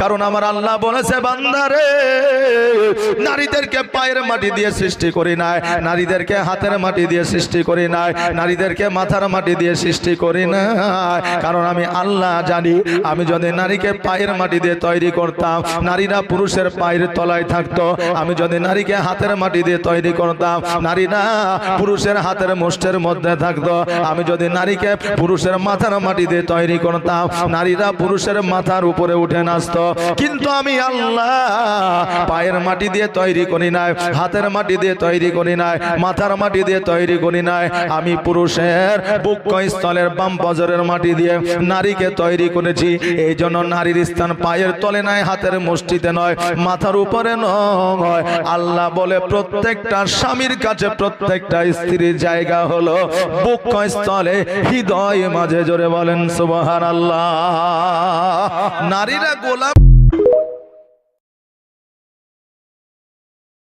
কারণ আমার আল্লাহ বলেছে বান্দারে নারীদেরকে পায়ের মাটি দিয়ে সৃষ্টি করি নাই, নারীদেরকে হাতের মাটি দিয়ে সৃষ্টি করি নাই, নারীদেরকে মাথার মাটি দিয়ে সৃষ্টি করি না। কারণ আমি আল্লাহ জানি আমি যদি নারীকে পায়ের মাটি দিয়ে তৈরি করতাম নারীরা পুরুষের পায়ের তলায় থাকতো, আমি যদি নারীকে হাতের মাটি দিয়ে তৈরি করতাম নারীরা পুরুষের হাতের মুষ্টের মধ্যে থাকতো, আমি যদি নারীকে পুরুষের মাথার মাটি দিয়ে তৈরি করতাম নারীরা পুরুষের মাথার উপরে উঠে নাচতো। কিন্তু আমি আল্লাহ পায়ের মাটি দিয়ে তৈরি করি নাই, হাতের মাটি দিয়ে তৈরি করি নাই, মাথার মাটি দিয়ে তৈরি করি নাই, আমি পুরুষের বুকস্থলের বাম পাজরের মাটি দিয়ে নারীকে তৈরি করেছি। এই জন্য নারীর স্থান পায়ের তলে নয়, হাতের মুষ্টিতে নয়, মাথার উপরে নয়। আল্লাহ বলে প্রত্যেকটা স্বামীর কাছে প্রত্যেকটা স্ত্রীর জায়গা হলো বুকস্থলে, হৃদয় মাঝে। জোরে বলেন সুবহানাল্লাহ। নারীরা গোলাপ